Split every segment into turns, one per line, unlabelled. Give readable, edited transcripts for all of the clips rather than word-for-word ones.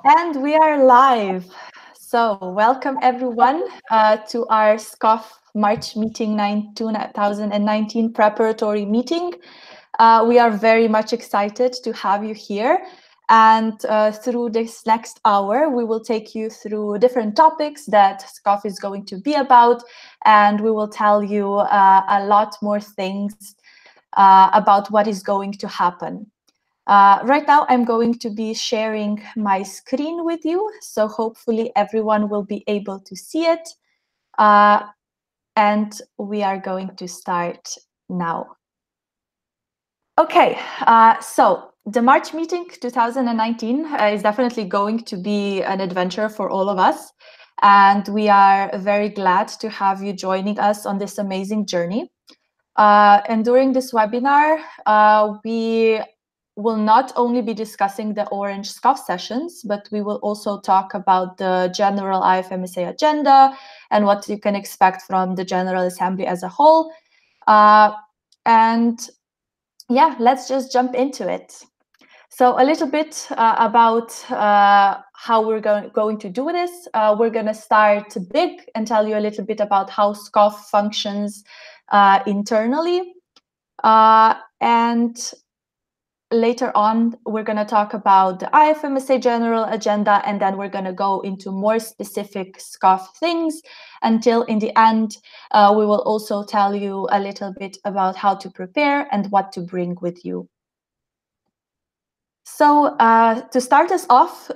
And we are live. So, welcome everyone to our SCOPH March meeting 2019 preparatory meeting. We are very much excited to have you here. And through this next hour, we will take you through different topics that SCOPH is going to be about. And we will tell you a lot more things about what is going to happen. Right now, I'm going to be sharing my screen with you, so hopefully everyone will be able to see it. And we are going to start now. Okay, so the March meeting 2019 is definitely going to be an adventure for all of us. And we are very glad to have you joining us on this amazing journey. And during this webinar, we will not only be discussing the Orange SCOPH sessions, but we will also talk about the general IFMSA agenda and what you can expect from the General Assembly as a whole. And yeah, let's just jump into it. So a little bit about how we're going to do this. We're going to start big and tell you a little bit about how SCOPH functions internally. And later on, we're going to talk about the IFMSA general agenda, and then we're going to go into more specific SCOPH things until in the end, we will also tell you a little bit about how to prepare and what to bring with you. So to start us off,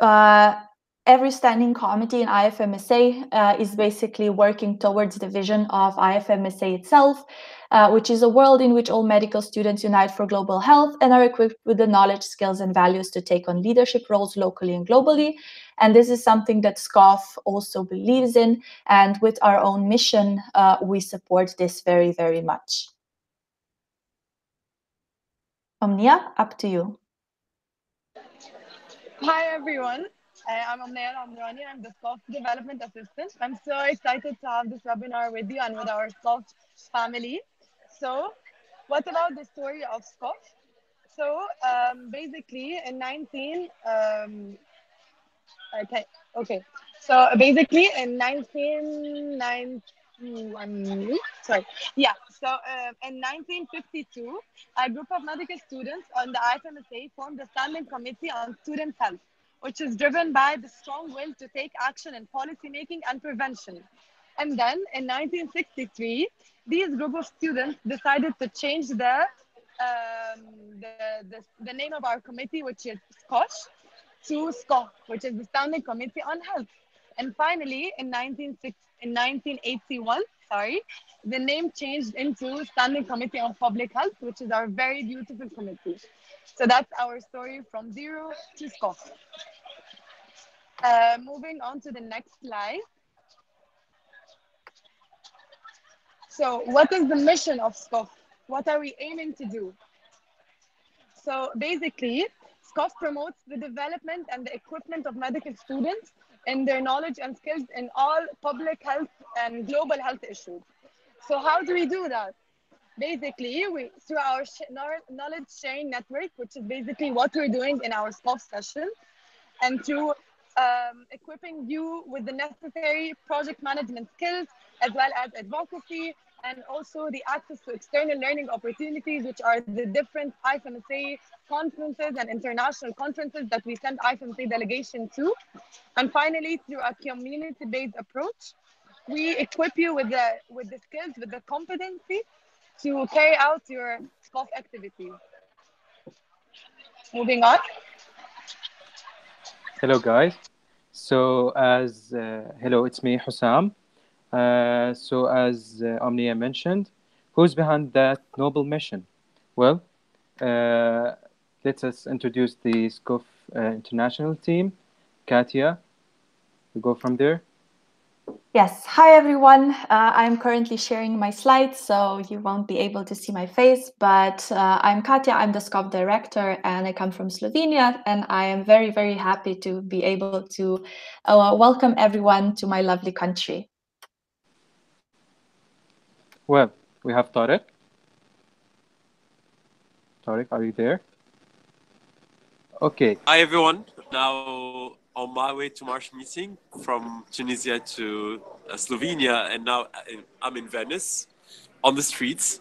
every standing committee in IFMSA is basically working towards the vision of IFMSA itself, which is a world in which all medical students unite for global health and are equipped with the knowledge, skills, and values to take on leadership roles locally and globally. And this is something that SCOPH also believes in. And with our own mission, we support this very, very much. Omnia, up to you.
Hi everyone, I'm Omnia Amrani. I'm the SCOPH Development Assistant. I'm so excited to have this webinar with you and with our SCOPH family. So, what about the story of SCOPH? So, basically in 19, okay. So basically in 1990, in 1952, a group of medical students on the IFMSA formed a standing committee on student health, which is driven by the strong will to take action in policy making and prevention. And then in 1963, these group of students decided to change the name of our committee, which is SCOPH, to SCOPH, which is the Standing Committee on Health. And finally, in 1981, the name changed into Standing Committee on Public Health, which is our very beautiful committee. So that's our story from zero to SCOPH. Moving on to the next slide. So what is the mission of SCOPH? What are we aiming to do? So basically, SCOPH promotes the development and the equipment of medical students in their knowledge and skills in all public health and global health issues. So how do we do that? Basically, through our knowledge sharing network, which is basically what we're doing in our SCOPH session, and through equipping you with the necessary project management skills, as well as advocacy, and also the access to external learning opportunities, which are the different IFMSA conferences and international conferences that we send IFMSA delegation to. And finally, through a community-based approach, we equip you with the skills, with the competency to carry out your SCOPH activities. Moving on.
Hello, guys. So, hello, it's me, Hussam. So, as Omnia mentioned, who's behind that noble mission? Well, let us introduce the SCOPH international team. Katia, we go from there.
Yes, hi everyone. I'm currently sharing my slides, so you won't be able to see my face, but I'm Katia, I'm the SCOPH director, and I come from Slovenia, and I am very, very happy to be able to welcome everyone to my lovely country.
Well, we have Tarek. Tarek, are you there? Okay.
Hi everyone. Now on my way to March meeting from Tunisia to Slovenia, and now I'm in Venice on the streets.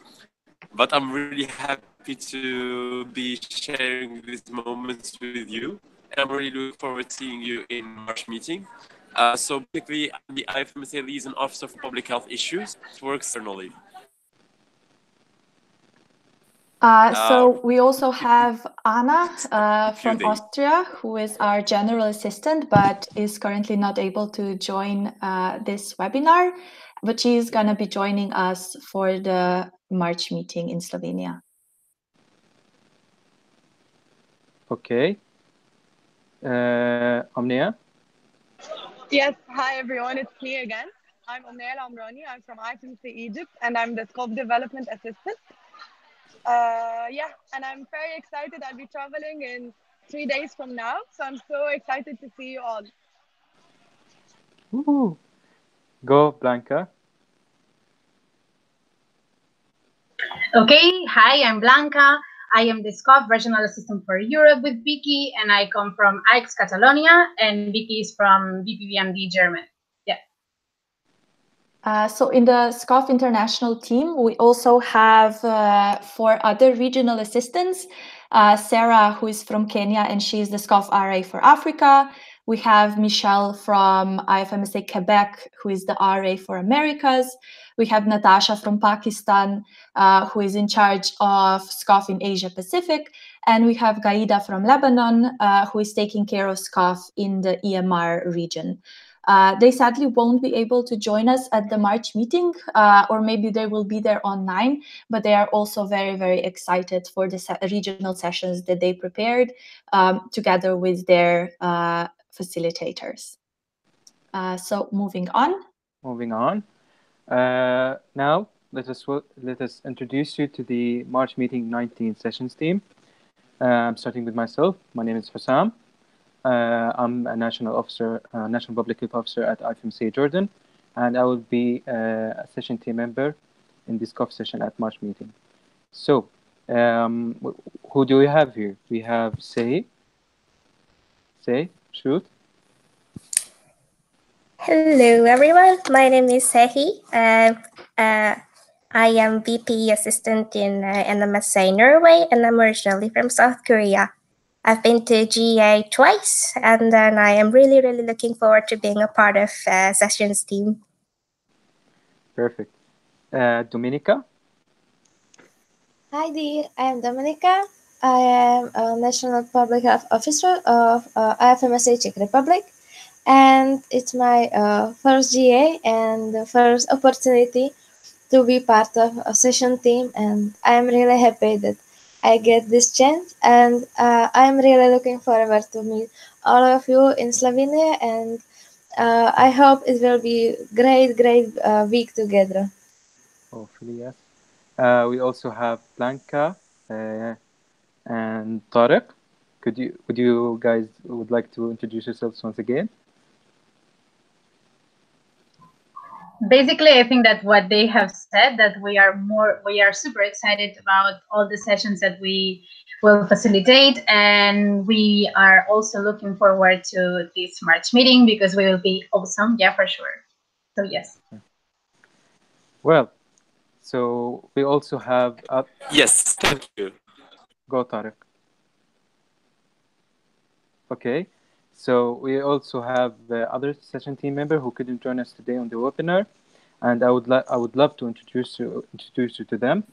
But I'm really happy to be sharing these moments with you, and I'm really looking forward to seeing you in March meeting. So basically, I'm the IFMSA Liaison Officer for Public Health Issues. It works externally.
So we also have Anna from Austria, who is our general assistant, but is currently not able to join this webinar. But she is going to be joining us for the March meeting in Slovenia.
Okay. Omnia?
Yes, hi everyone, it's me again. I'm Omnia Amrani, I'm from IFMSA Egypt, and I'm the SCOPH Development Assistant. Yeah, and I'm very excited. I'll be traveling in 3 days from now, so I'm so excited to see you all.
Woo-hoo. Go, Blanca.
Okay, hi, I'm Blanca. I am the SCOPH Regional Assistant for Europe with Vicky, and I come from AIX Catalonia, and Vicky is from BPVMD Germany. Yeah.
So in the SCOPH International team, we also have 4 other regional assistants. Sarah, who is from Kenya, and she's the SCOPH RA for Africa. We have Michelle from IFMSA Quebec, who is the RA for Americas. We have Natasha from Pakistan, who is in charge of SCOPH in Asia Pacific. And we have Gaida from Lebanon, who is taking care of SCOPH in the EMR region. They sadly won't be able to join us at the March meeting, or maybe they will be there online, but they are also very, very excited for the regional sessions that they prepared together with their facilitators. So moving on.
Moving on. Now, let us introduce you to the March meeting 19 sessions team. Starting with myself, my name is Hussam. I'm a national public health officer at IFMSA Jordan, and I will be a session team member in this SCOPH session at March meeting. So, who do we have here? We have Say, shoot.
Hello, everyone. My name is Sehi. I am VP assistant in NMSA Norway, and I'm originally from South Korea. I've been to GA twice, and then I am really, really looking forward to being a part of Sessions team.
Perfect. Dominica?
Hi dear, I am Dominica. I am a National Public Health Officer of IFMSA Czech Republic, and it's my first GA and the first opportunity to be part of a session team, and I'm really happy that I get this chance, and I'm really looking forward to meet all of you in Slovenia, and I hope it will be great week together.
Hopefully, yes. We also have Blanca and Tarek. Would you guys would like to introduce yourselves once again?
Basically, I think that what they have said, that we are super excited about all the sessions that we will facilitate, and we are also looking forward to this March meeting because we will be awesome, yeah, for sure. So yes.
Well, so we also have
yes, thank you.
Go, Tarek. Okay, so we also have the other session team member who couldn't join us today on the webinar, and I would love to introduce you to them.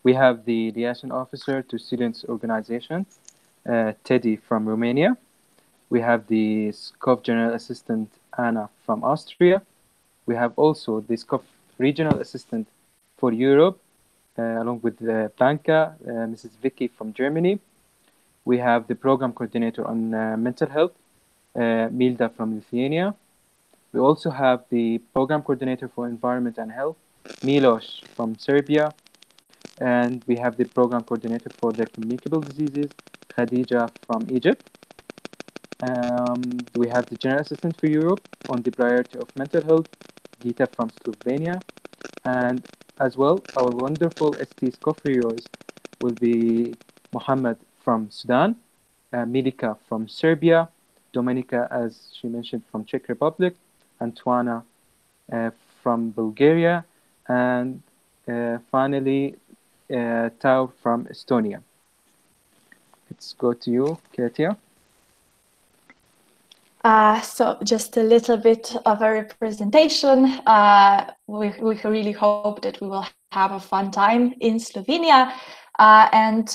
We have the liaison officer to students organization, Teddy from Romania. We have the SCOPH general assistant Anna from Austria. We have also the SCOPH regional assistant for Europe, along with Blanca, Mrs. Vicky from Germany. We have the program coordinator on mental health, Milda from Lithuania. We also have the program coordinator for environment and health, Milos from Serbia. And we have the program coordinator for the communicable diseases, Khadija from Egypt. We have the general assistant for Europe on the priority of mental health, Gita from Slovenia. And as well, our wonderful ST SCOPH heroes will be Mohammed from Sudan, Milika from Serbia, Dominika, as she mentioned, from Czech Republic, Antoana from Bulgaria, and finally Tau from Estonia. Let's go to you, Katia.
So just a little bit of a representation. We really hope that we will have a fun time in Slovenia. And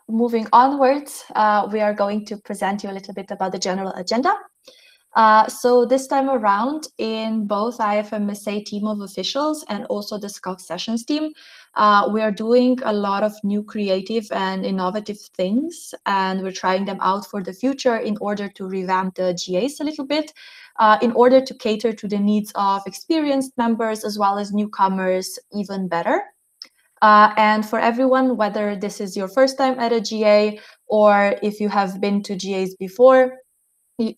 moving onwards, we are going to present you a little bit about the general agenda. So this time around, in both IFMSA team of officials and also the SCOPH Sessions team, we are doing a lot of new creative and innovative things, and we're trying them out for the future in order to revamp the GAs a little bit, in order to cater to the needs of experienced members as well as newcomers even better. And for everyone, whether this is your first time at a GA or if you have been to GAs before,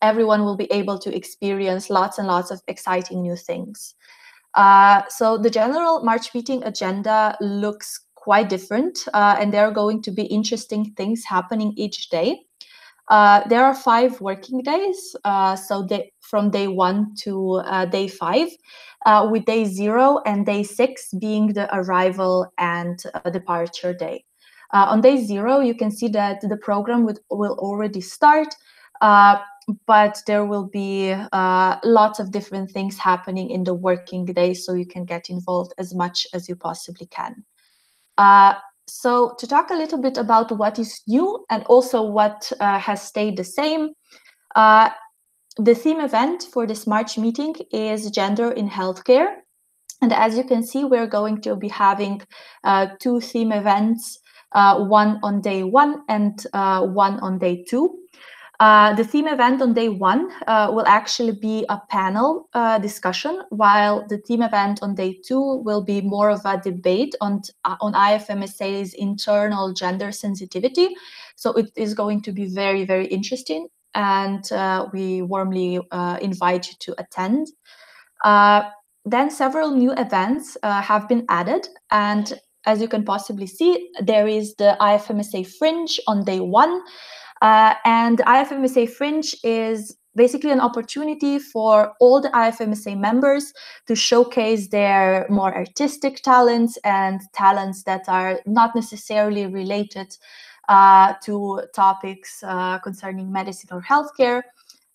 everyone will be able to experience lots and lots of exciting new things. So the general March meeting agenda looks quite different, and there are going to be interesting things happening each day. There are 5 working days, so from day 1 to day 5, with day 0 and day 6 being the arrival and departure day. On day 0, you can see that the program will already start, but there will be lots of different things happening in the working day, so you can get involved as much as you possibly can. So to talk a little bit about what is new and also what has stayed the same, the theme event for this March meeting is Gender in Healthcare. And as you can see, we're going to be having 2 theme events, one on day 1 and one on day 2. The theme event on day 1 will actually be a panel discussion, while the theme event on day 2 will be more of a debate on IFMSA's internal gender sensitivity. So it is going to be very, very interesting, and we warmly invite you to attend. Then several new events have been added, and as you can possibly see, there is the IFMSA Fringe on day 1. And IFMSA Fringe is basically an opportunity for all the IFMSA members to showcase their more artistic talents and talents that are not necessarily related to topics concerning medicine or healthcare,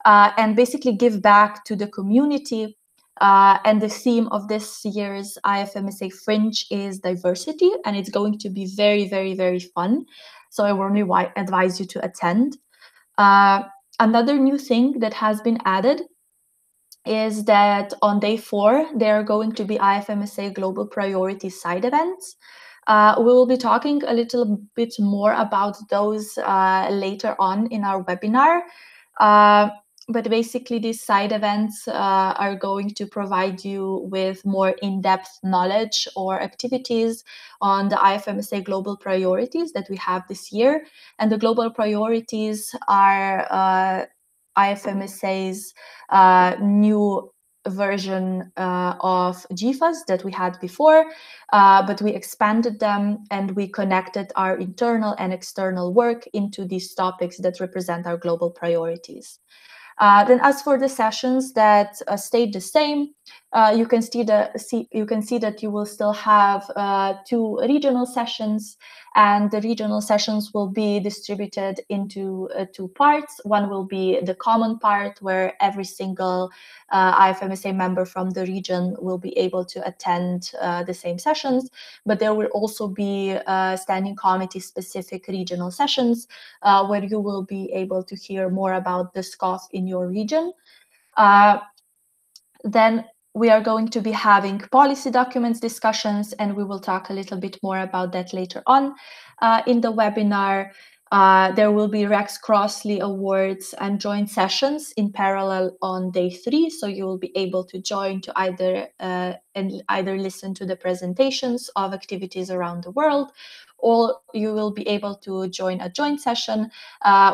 and basically give back to the community. And the theme of this year's IFMSA Fringe is diversity, and it's going to be very, very, very fun. So I warmly advise you to attend. Another new thing that has been added is that on day 4, there are going to be IFMSA Global Priority side events. We will be talking a little bit more about those later on in our webinar. But basically, these side events are going to provide you with more in-depth knowledge or activities on the IFMSA global priorities that we have this year. And the global priorities are IFMSA's new version of GFAS that we had before, but we expanded them and we connected our internal and external work into these topics that represent our global priorities. Then, as for the sessions that stayed the same, you can see that you will still have 2 regional sessions, and the regional sessions will be distributed into 2 parts. One will be the common part, where every single IFMSA member from the region will be able to attend the same sessions, but there will also be standing committee specific regional sessions where you will be able to hear more about the SCOPH in your region. Then we are going to be having policy documents discussions, and we will talk a little bit more about that later on in the webinar. There will be Rex Crossley Awards and joint sessions in parallel on day 3, so you will be able to join to either listen to the presentations of activities around the world, or you will be able to join a joint session,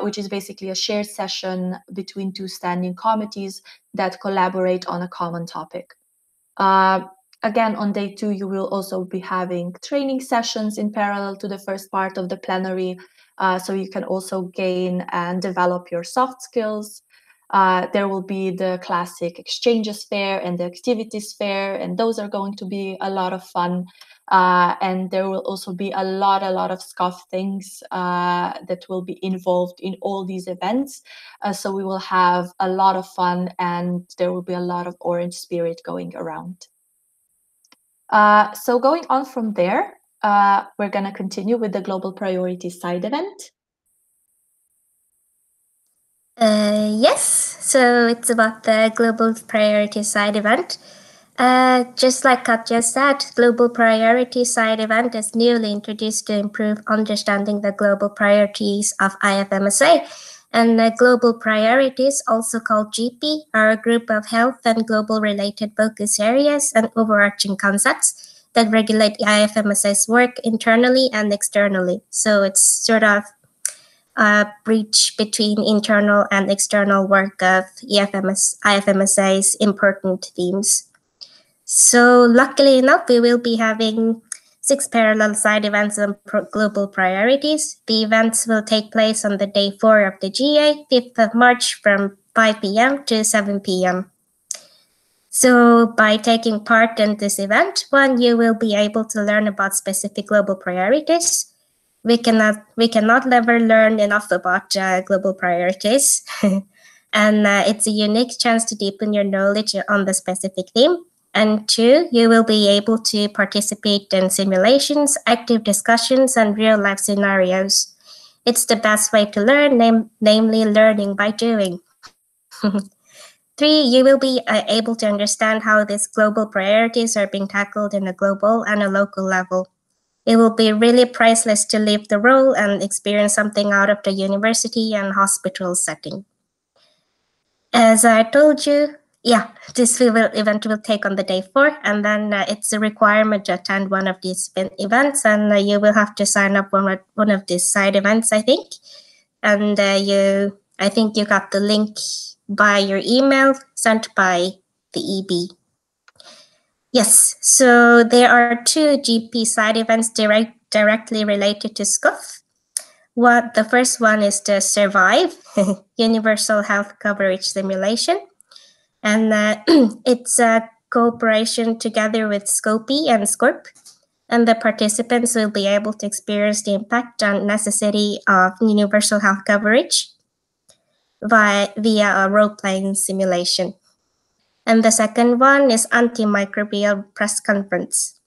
which is basically a shared session between 2 standing committees that collaborate on a common topic. Again, on day 2, you will also be having training sessions in parallel to the first part of the plenary, so you can also gain and develop your soft skills. There will be the classic exchanges fair and the activities fair, and those are going to be a lot of fun. And there will also be a lot of SCOPH things that will be involved in all these events. So we will have a lot of fun, and there will be a lot of orange spirit going around. So going on from there, we're going to continue with the Global Priority side event.
Yes, so it's about the Global Priority side event. Just like Katja said, Global Priority side event is newly introduced to improve understanding the global priorities of IFMSA. And Global Priorities, also called GP, are a group of health and global related focus areas and overarching concepts that regulate IFMSA's work internally and externally. So it's sort of a bridge between internal and external work of IFMSA's important themes. So luckily enough, we will be having 6 parallel side events on global priorities. The events will take place on the day 4 of the GA, 5th of March from 5 p.m. to 7 p.m. So by taking part in this event, one, you will be able to learn about specific global priorities. We cannot ever learn enough about global priorities. And it's a unique chance to deepen your knowledge on the specific theme. And 2, you will be able to participate in simulations, active discussions, and real-life scenarios. It's the best way to learn, namely learning by doing. 3, you will be able to understand how these global priorities are being tackled in a global and a local level. It will be really priceless to leave the role and experience something out of the university and hospital setting. As I told you, this event will take on the day 4, and then it's a requirement to attend one of these events, and you will have to sign up one of these side events, I think. And I think you got the link by your email sent by the EB. Yes, so there are 2 GP side events directly related to SCOPH. The first one is the SURVIVE, Universal Health Coverage Simulation. And it's a cooperation together with SCOPE and SCORP. And the participants will be able to experience the impact and necessity of universal health coverage via a role-playing simulation. And the second one is Antimicrobial Press Conference.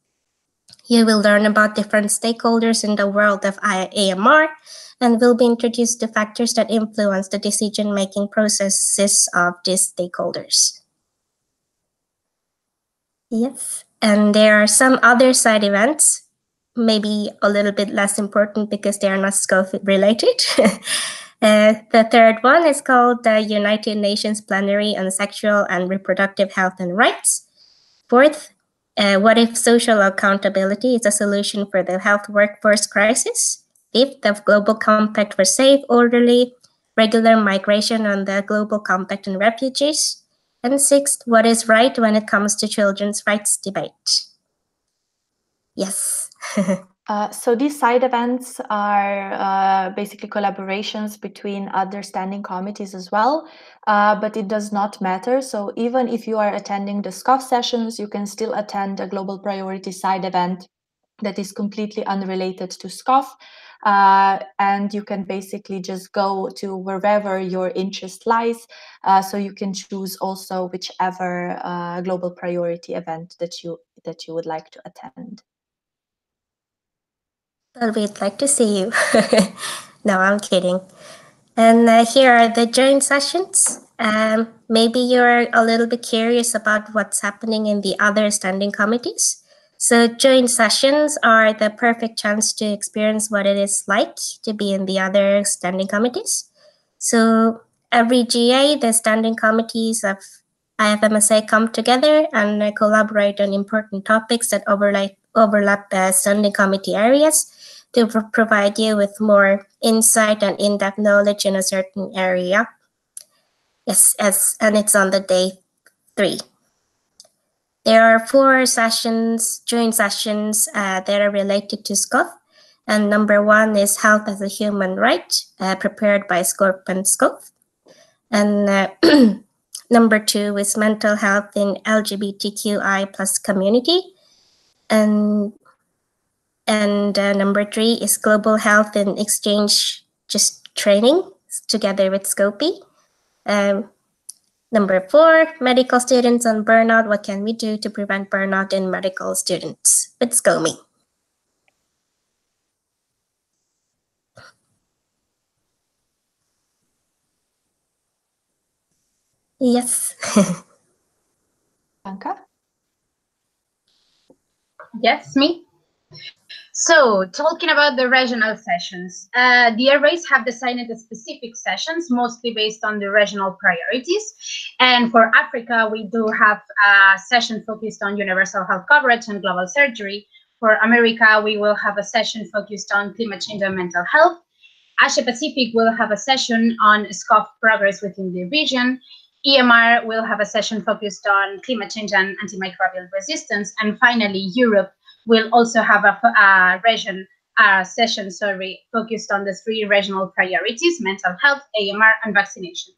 You will learn about different stakeholders in the world of AMR and will be introduced to factors that influence the decision-making processes of these stakeholders. Yes, and there are some other side events, maybe a little bit less important because they are not SCOPH related. The third one is called the United Nations Plenary on Sexual and Reproductive Health and Rights. Fourth, what if social accountability is a solution for the health workforce crisis? Fifth, the Global Compact for Safe, Orderly, Regular Migration on the Global Compact and Refugees. And sixth, what is right when it comes to children's rights debate? Yes.
So these side events are basically collaborations between other standing committees as well, but it does not matter. So even if you are attending the SCOPH sessions, you can still attend a Global Priority side event that is completely unrelated to SCOPH. And you can basically just go to wherever your interest lies. So you can choose also whichever Global Priority event that you would like to attend.
Well, we'd like to see you. No, I'm kidding. And here are the joint sessions. Maybe you're a little bit curious about what's happening in the other standing committees. So joint sessions are the perfect chance to experience what it is like to be in the other standing committees. So every GA, the standing committees of IFMSA come together and collaborate on important topics that overlap standing committee areas to provide you with more insight and in-depth knowledge in a certain area. Yes, and it's on the day 3. There are 4 sessions, joint sessions that are related to SCOPH. And number 1 is Health as a Human Right, prepared by SCORP and SCOPH. And number 2 is mental health in LGBTQI plus community. And number 3 is global health and exchange just training together with SCOPH. Number 4, medical students on burnout. What can we do to prevent burnout in medical students with SCOMI? Yes.
Bianca?
Yes, me. So, talking about the regional sessions, the arrays have designed the specific sessions, mostly based on the regional priorities. And for Africa, we do have a session focused on universal health coverage and global surgery. For America, we will have a session focused on climate change and mental health. Asia Pacific will have a session on SCOPH progress within the region. EMR will have a session focused on climate change and antimicrobial resistance. And finally, Europe will also have a session focused on the 3 regional priorities: mental health, AMR, and vaccination.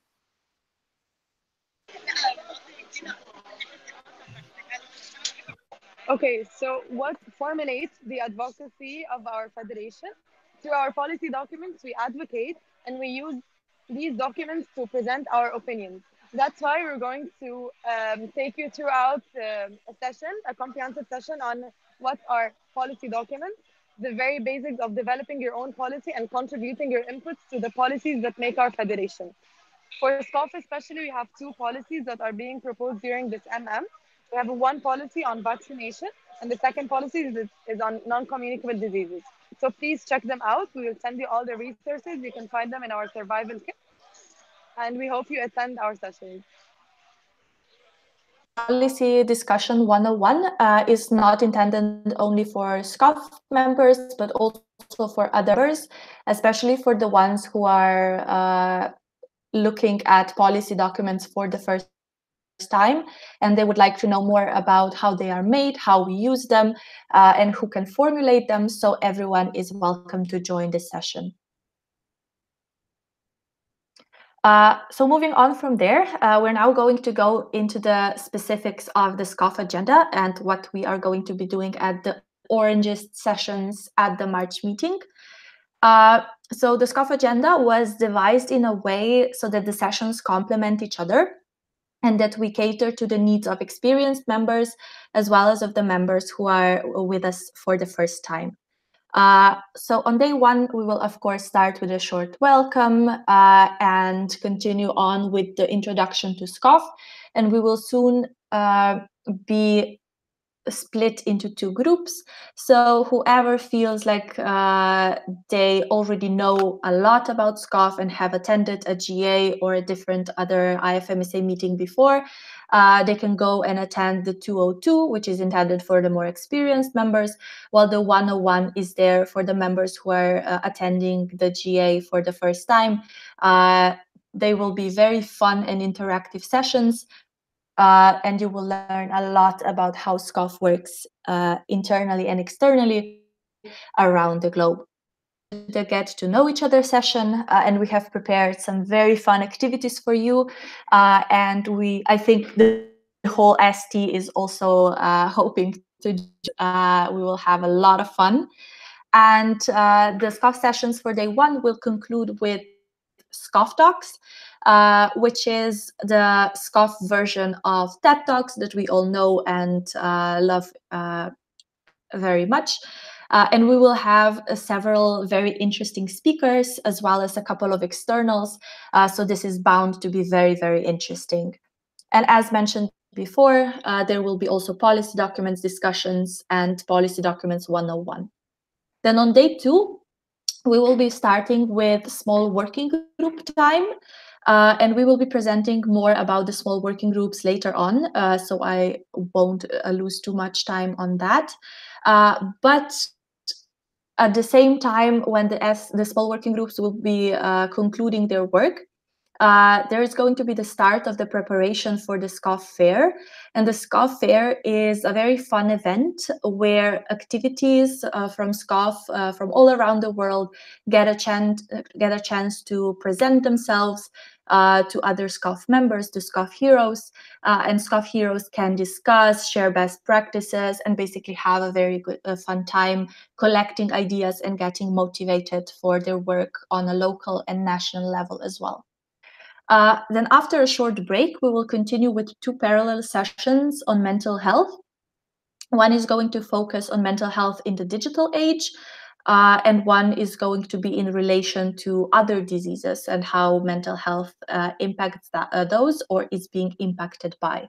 Okay, so what formulates the advocacy of our federation? Through our policy documents, we advocate and we use these documents to present our opinions. That's why we're going to take you throughout a comprehensive session on what are policy documents, the very basics of developing your own policy and contributing your inputs to the policies that make our federation. For SCOPH especially, we have 2 policies that are being proposed during this MM. We have one policy on vaccination, and the second policy is on non-communicable diseases. So please check them out. We will send you all the resources. You can find them in our survival kit. And we hope you attend our sessions.
Policy Discussion 101 is not intended only for SCOPH members, but also for others, especially for the ones who are looking at policy documents for the first time, and they would like to know more about how they are made, how we use them, and who can formulate them. So everyone is welcome to join this session. So moving on from there, we're now going to go into the specifics of the SCOPH agenda and what we are going to be doing at the orangest sessions at the March meeting. So the SCOPH agenda was devised in a way so that the sessions complement each other and that we cater to the needs of experienced members as well as of the members who are with us for the first time. So on day 1, we will of course start with a short welcome and continue on with the introduction to SCOPH, and we will soon be split into 2 groups. So whoever feels like they already know a lot about SCOPH and have attended a GA or a different other IFMSA meeting before, they can go and attend the 202, which is intended for the more experienced members, while the 101 is there for the members who are attending the GA for the first time. They will be very fun and interactive sessions. And you will learn a lot about how SCOPH works internally and externally around the globe. The get to know each other session, and we have prepared some very fun activities for you. And I think the whole ST is also hoping to. We will have a lot of fun. And the SCOPH sessions for day 1 will conclude with SCOPH Talks, which is the SCOPH version of TED Talks that we all know and love very much. And we will have several very interesting speakers as well as a couple of externals. So this is bound to be very, very interesting. And as mentioned before, there will be also policy documents discussions and policy documents 101. Then on day 2, we will be starting with small working group time, and we will be presenting more about the small working groups later on, so I won't lose too much time on that. But at the same time, when the small working groups will be concluding their work, there is going to be the start of the preparation for the SCOPH Fair. And the SCOPH Fair is a very fun event where activities from SCOPH from all around the world get a chance to present themselves, to other SCOPH members, to SCOPH heroes, and SCOPH heroes can discuss, share best practices, and basically have a very good, fun time collecting ideas and getting motivated for their work on a local and national level as well. Then after a short break, we will continue with 2 parallel sessions on mental health. One is going to focus on mental health in the digital age, and one is going to be in relation to other diseases and how mental health impacts those or is being impacted by.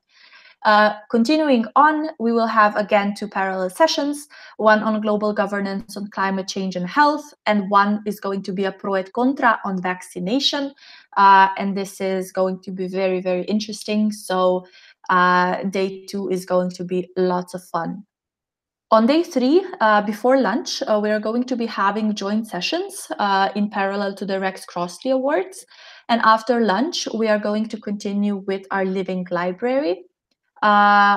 Continuing on, we will have again 2 parallel sessions, one on global governance on climate change and health, and one is going to be a pro et contra on vaccination. And this is going to be very, very interesting. So day 2 is going to be lots of fun. On day 3, before lunch, we are going to be having joint sessions in parallel to the Rex Crossley Awards. And after lunch, we are going to continue with our living library,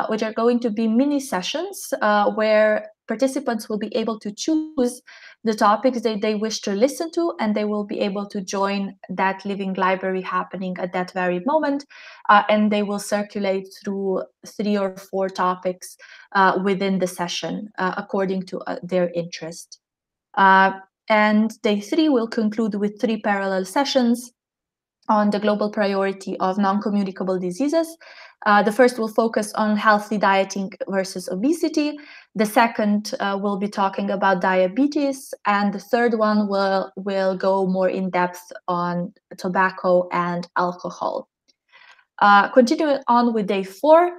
which are going to be mini sessions where participants will be able to choose the topics that they wish to listen to, and they will be able to join that living library happening at that very moment, and they will circulate through 3 or 4 topics within the session according to their interest. And day 3 will conclude with 3 parallel sessions on the global priority of non-communicable diseases. The first will focus on healthy dieting versus obesity. The second will be talking about diabetes. And the third one will go more in depth on tobacco and alcohol. Continuing on with day 4,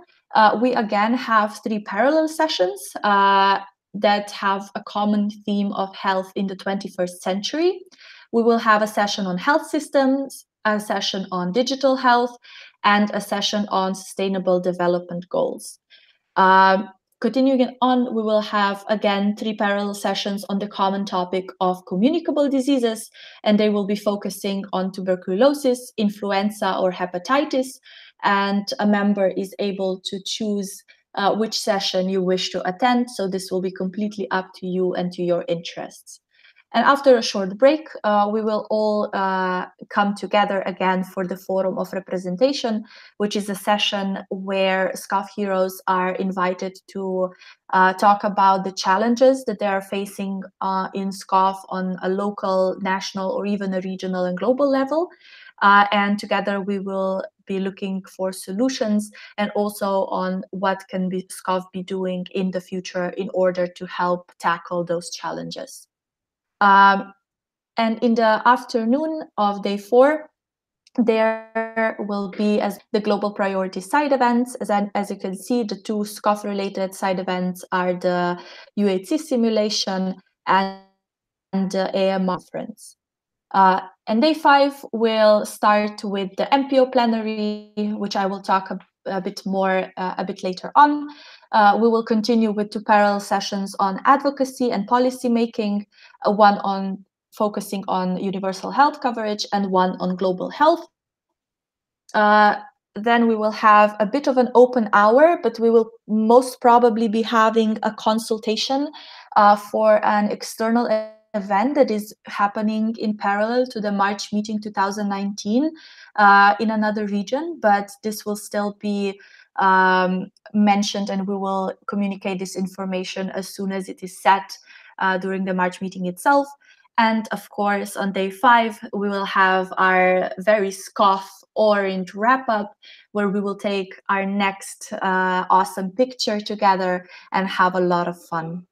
we again have 3 parallel sessions that have a common theme of health in the 21st century. We will have a session on health systems, a session on digital health, and a session on sustainable development goals. Continuing on, we will have again 3 parallel sessions on the common topic of communicable diseases, and they will be focusing on tuberculosis, influenza, or hepatitis, and a member is able to choose which session you wish to attend, so this will be completely up to you and to your interests. And after a short break, we will all come together again for the Forum of Representation, which is a session where SCOPH heroes are invited to talk about the challenges that they are facing in SCOPH on a local, national, or even a regional and global level. And together we will be looking for solutions and also on what can SCOPH be doing in the future in order to help tackle those challenges. And in the afternoon of day 4, there will be as the global priority side events. As you can see, the 2 SCOPH-related side events are the UHC simulation and the AMR conference. And day 5 will start with the MPO plenary, which I will talk a bit more a bit later on. We will continue with 2 parallel sessions on advocacy and policy making, one on focusing on universal health coverage and one on global health. Then we will have a bit of an open hour, but we will most probably be having a consultation for an external event that is happening in parallel to the March meeting 2019 in another region, but this will still be mentioned, and we will communicate this information as soon as it is set during the March meeting itself. And of course, on day 5, we will have our very SCOPH orange wrap-up, where we will take our next awesome picture together and have a lot of fun.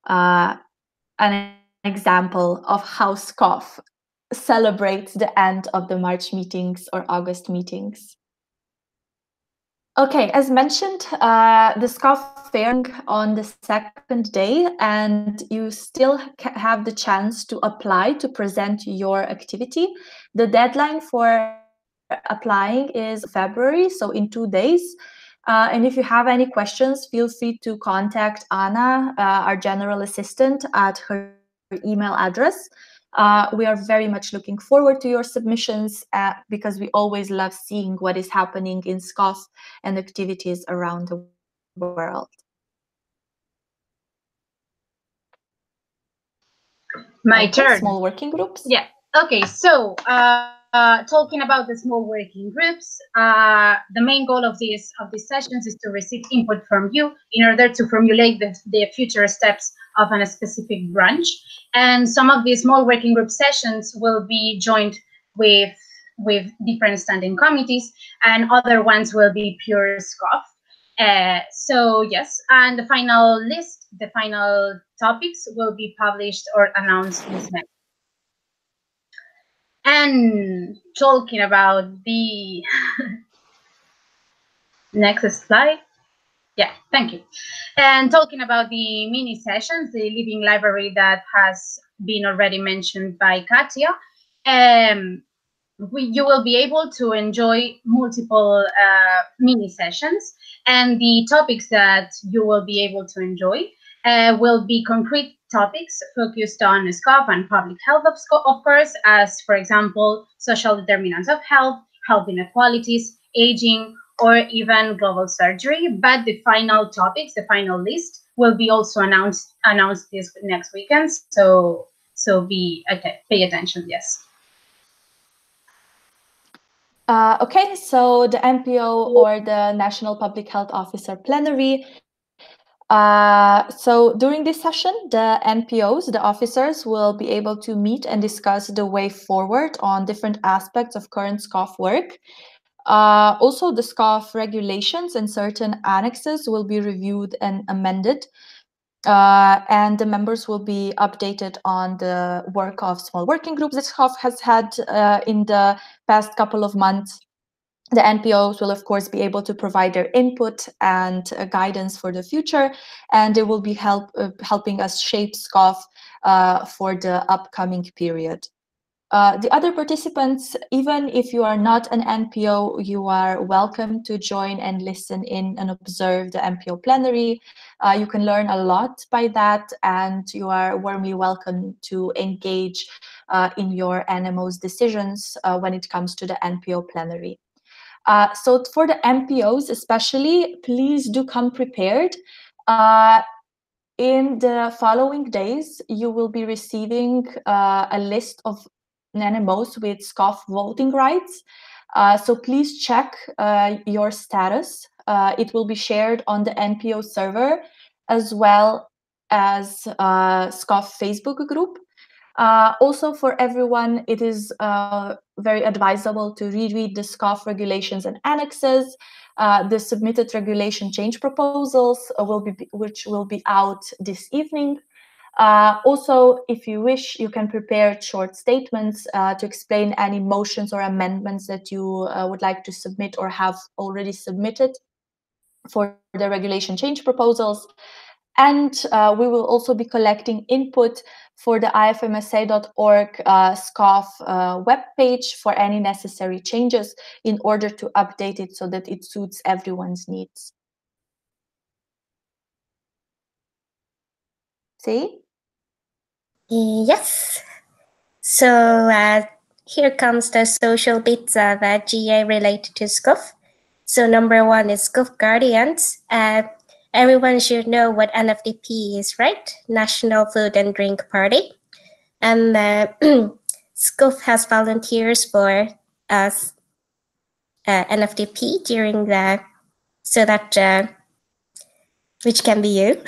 An example of how SCOPH celebrates the end of the March meetings or August meetings. Okay, as mentioned, the SCOPH fair on the 2nd day, and you still have the chance to apply to present your activity. The deadline for applying is February, so in 2 days. And if you have any questions, feel free to contact Anna, our general assistant, at her email address. We are very much looking forward to your submissions because we always love seeing what is happening in SCOPH and activities around the world.
My turn.
Small working groups.
Yeah. Okay. So talking about the small working groups, the main goal of these sessions is to receive input from you in order to formulate the future steps of a specific branch. And some of these small working group sessions will be joined with different standing committees, and other ones will be pure SCOPH. So yes, and the final list, the final topics will be published or announced this next. And talking about the next slide. Yeah, thank you. And talking about the mini sessions, the living library that has been already mentioned by Katia, you will be able to enjoy multiple mini sessions, and the topics that you will be able to enjoy will be concrete topics focused on SCOPH and public health, of course, as, for example, social determinants of health, health inequalities, aging, or even global surgery. But the final topics, the final list, will be also announced this next weekend. So pay attention, yes.
Okay, so the NPO, or the National Public Health Officer Plenary. So during this session, the NPOs, the officers, will be able to meet and discuss the way forward on different aspects of current SCOPH work. Also, the SCOPH regulations and certain annexes will be reviewed and amended. And the members will be updated on the work of small working groups that SCOPH has had in the past couple of months. The NPOs will, of course, be able to provide their input and guidance for the future, and they will be helping us shape SCOPH for the upcoming period. The other participants, even if you are not an NPO, you are welcome to join and listen in and observe the NPO plenary. You can learn a lot by that, and you are warmly welcome to engage in your NMO's decisions when it comes to the NPO plenary. So for the NPOs especially, please do come prepared. In the following days, you will be receiving a list of NMOs with SCOPH voting rights. So please check your status. It will be shared on the NPO server, as well as SCOPH Facebook group. Also, for everyone, it is very advisable to reread the SCOPH regulations and annexes. The submitted regulation change proposals which will be out this evening. Also, if you wish, you can prepare short statements to explain any motions or amendments that you would like to submit or have already submitted for the regulation change proposals. And we will also be collecting input for the IFMSA.org SCOPH webpage for any necessary changes in order to update it so that it suits everyone's needs. See?
Yes. So here comes the social bits of GA related to SCOPH. So number one is SCOPH Guardians. Everyone should know what NFDP is, right? National Food and Drink Party. And SCOPH has volunteers for NFDP during so that which can be you.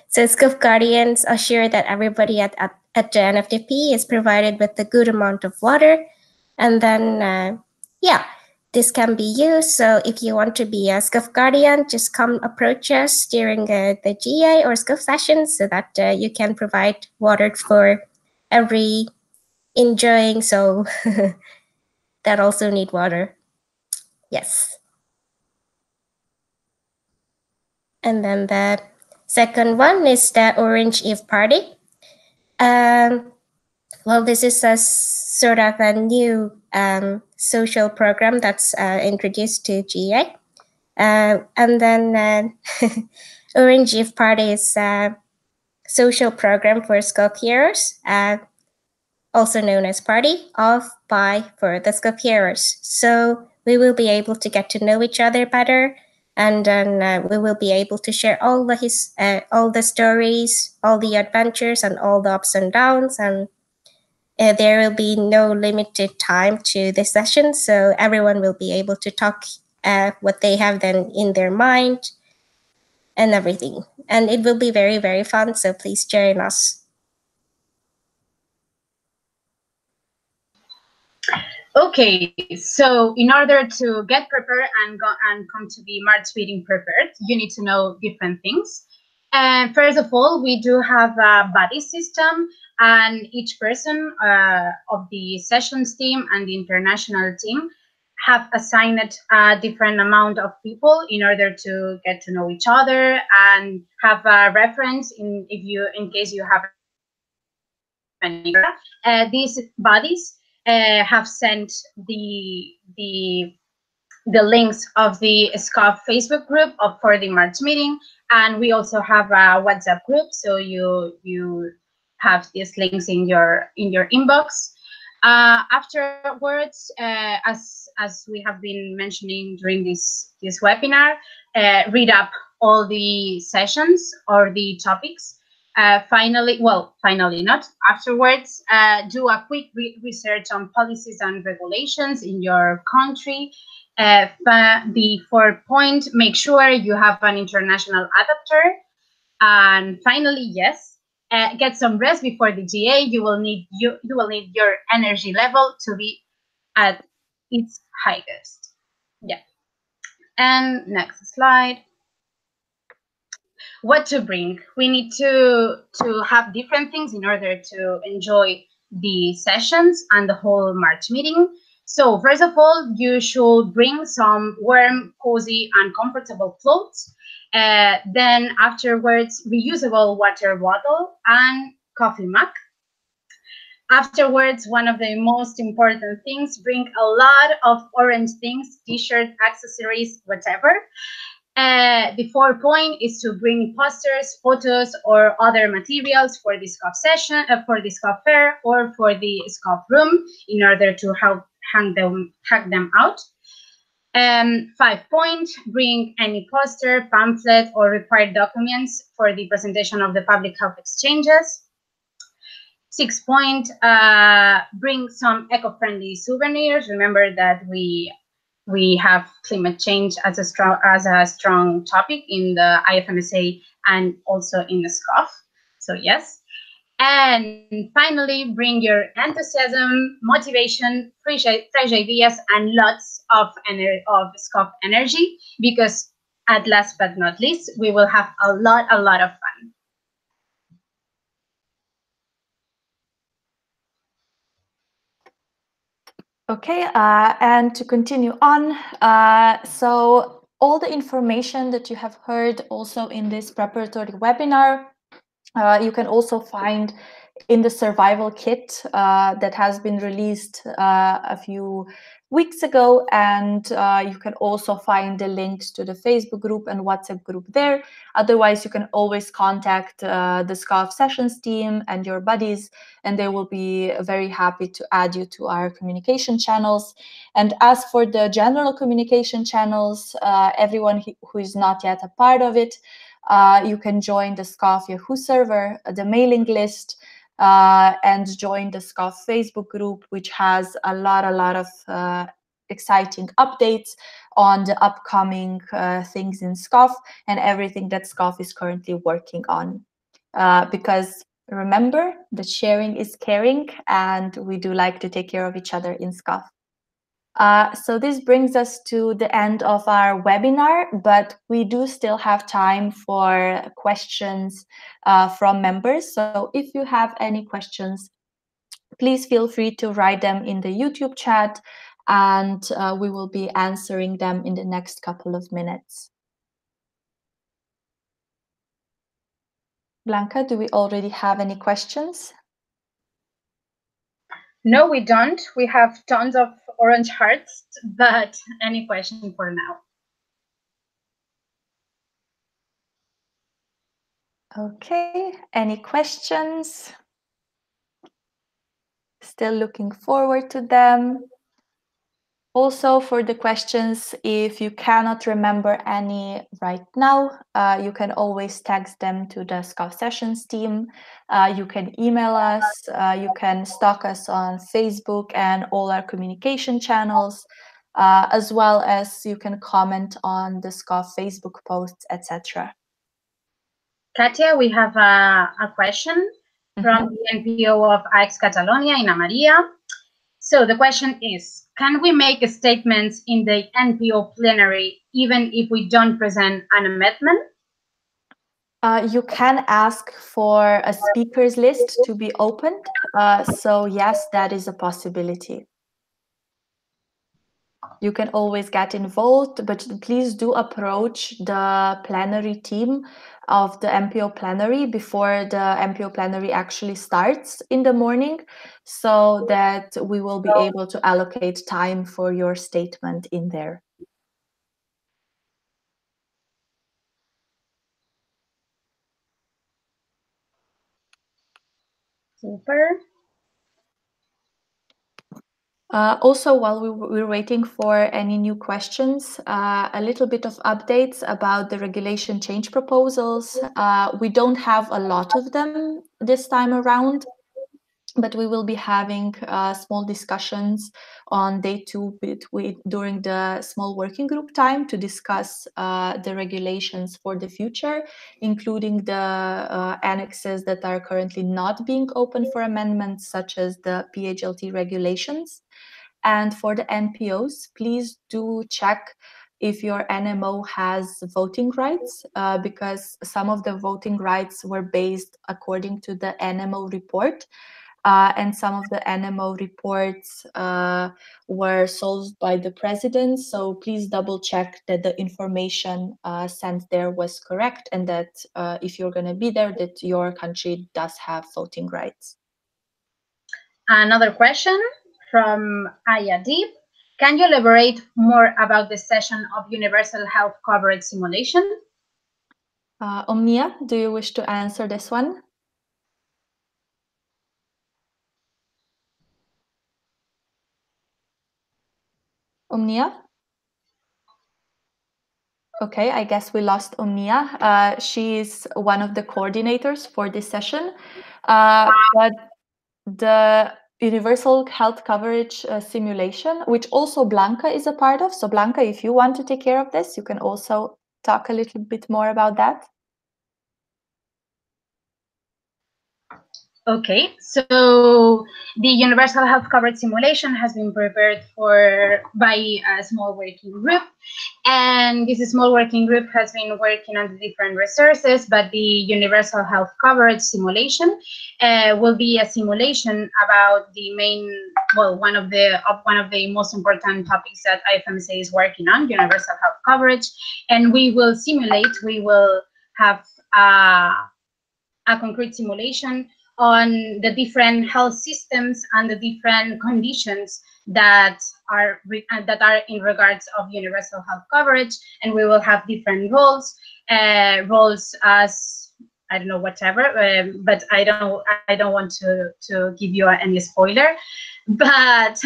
So SCOPH Guardians assure that everybody at the NFDP is provided with a good amount of water. And then, yeah, this can be you. So if you want to be a SCOPH Guardian, just come approach us during the GA or SCOPH sessions so that you can provide water for every enjoying soul that also need water. Yes. And then the second one is the Orange Eve Party. Well, this is a sort of a new social program that's introduced to GA. And then Orange Eve Party is a social program for SCOPH heroes, also known as Party of, by, for the SCOPH heroes. So we will be able to get to know each other better, and then we will be able to share all the stories, all the adventures, and all the ups and downs, and There will be no limited time to the session, so everyone will be able to talk what they have then in their mind and everything. And it will be very, very fun, so please join us.
Okay, so in order to get prepared and come to the March meeting prepared, you need to know different things. And first of all, we do have a buddy system, and each person of the sessions team and the international team have assigned a different amount of people in order to get to know each other and have a reference in case you have any. These buddies have sent the links of the SCOPH Facebook group for the March meeting, and we also have a WhatsApp group, so you have these links in your inbox. Afterwards, as we have been mentioning during this webinar, read up all the sessions or the topics. Finally not. Afterwards, do a quick research on policies and regulations in your country. The fourth point, make sure you have an international adapter. And finally, yes, get some rest before the GA. You will need your energy level to be at its highest. Yeah. And next slide. What to bring? We need to have different things in order to enjoy the sessions and the whole March meeting. So first of all, you should bring some warm, cozy, and comfortable clothes. Then afterwards, reusable water bottle and coffee mug. Afterwards, one of the most important things, bring a lot of orange things, t-shirt, accessories, whatever. The fourth point is to bring posters, photos, or other materials for the SCOPH session, for the SCOPH fair, or for the SCOPH room in order to help hang them out. 5 point, bring any poster, pamphlet, or required documents for the presentation of the public health exchanges. 6 point, bring some eco-friendly souvenirs. Remember that we have climate change as a strong topic in the IFMSA and also in the SCOPH. So yes. And finally, bring your enthusiasm, motivation, fresh ideas, and lots of SCOPH energy, because at last but not least, we will have a lot of fun.
Okay, and to continue on, so all the information that you have heard also in this preparatory webinar, you can also find in the survival kit that has been released a few weeks ago, and you can also find the links to the Facebook group and WhatsApp group there. Otherwise, you can always contact the SCOPH Sessions team and your buddies, and they will be very happy to add you to our communication channels. And as for the general communication channels, everyone who is not yet a part of it, you can join the SCOPH Yahoo server, the mailing list, and join the SCOPH Facebook group, which has a lot of exciting updates on the upcoming things in SCOPH and everything that SCOPH is currently working on. Because remember that sharing is caring, and we do like to take care of each other in SCOPH. So this brings us to the end of our webinar, but we do still have time for questions from members. So if you have any questions, please feel free to write them in the YouTube chat, and we will be answering them in the next couple of minutes. Blanca, do we already have any questions?
No, we don't. We have tons of orange hearts, but any question for now?
Okay, any questions? Still looking forward to them. Also, for the questions, if you cannot remember any right now, you can always text them to the SCOPH Sessions team. You can email us, you can stalk us on Facebook and all our communication channels, as well as you can comment on the SCOPH Facebook posts, etc.
Katia, we have a question from the NPO of AIX Catalonia, Ina Maria. So the question is, can we make statements in the NPO plenary even if we don't present an amendment?
You can ask for a speakers list to be opened. So yes, that is a possibility. You can always get involved, but please do approach the plenary team of the MPO plenary before the MPO plenary actually starts in the morning, so that we will be able to allocate time for your statement in there.
Super.
Also, while we're waiting for any new questions, a little bit of updates about the regulation change proposals. We don't have a lot of them this time around, but we will be having small discussions on day 2 during the small working group time to discuss the regulations for the future, including the annexes that are currently not being open for amendments, such as the PHLT regulations. And for the NPOs, please do check if your NMO has voting rights, because some of the voting rights were based according to the NMO report. And some of the NMO reports were solved by the president. So please double check that the information sent there was correct, and that if you're going to be there, that your country does have voting rights.
Another question from Aya Deep. Can you elaborate more about the session of universal health coverage simulation?
Omnia, do you wish to answer this one? Omnia? Okay, I guess we lost Omnia. She is one of the coordinators for this session. But the universal health coverage simulation, which also Blanca is a part of. So Blanca, if you want to take care of this, you can also talk a little bit more about that.
Okay, so the universal health coverage simulation has been prepared by a small working group, and this small working group has been working on the different resources, but the universal health coverage simulation will be a simulation about the main, well, one of the most important topics that IFMSA is working on, universal health coverage, and we will have a concrete simulation on the different health systems and the different conditions that are in regards of universal health coverage, and we will have different roles as I don't know, whatever, but I don't want to give you any spoiler. But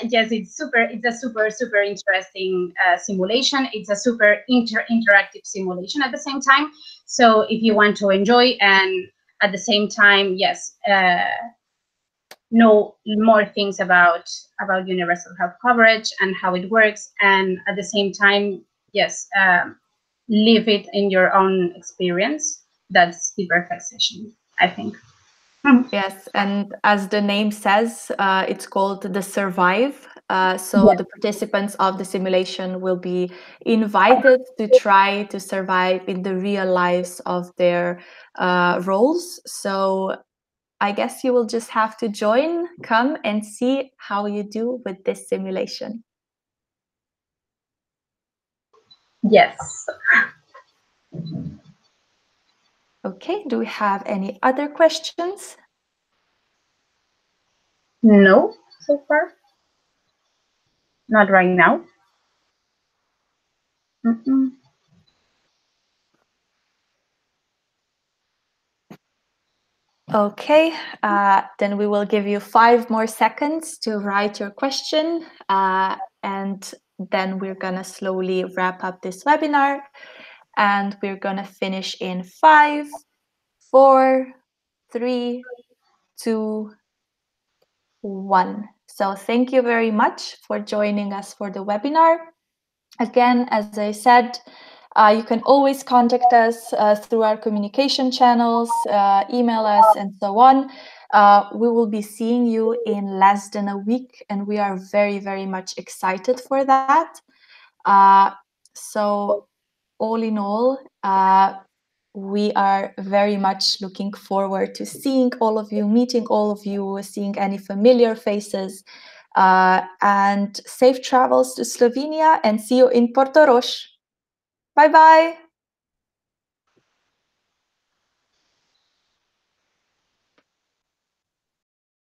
yes, it's a super interesting simulation. It's a super interactive simulation at the same time. So if you want to enjoy and at the same time, yes, know more things about universal health coverage and how it works, and at the same time, yes, live it in your own experience. That's the perfect session, I think.
Yes, and as the name says, it's called the Survive. So the participants of the simulation will be invited to try to survive in the real lives of their roles. So I guess you will just have to come and see how you do with this simulation.
Yes.
Okay, do we have any other questions?
No, so far. Not right now.
Okay, then we will give you 5 more seconds to write your question, and then we're gonna slowly wrap up this webinar, and we're gonna finish in 5, 4, 3, 2, 1. So thank you very much for joining us for the webinar. Again, as I said, you can always contact us through our communication channels, email us, and so on. We will be seeing you in less than a week, and we are very, very much excited for that. So all in all, we are very much looking forward to seeing all of you, meeting all of you, seeing any familiar faces, and safe travels to Slovenia, and see you in Portorož. Bye-bye.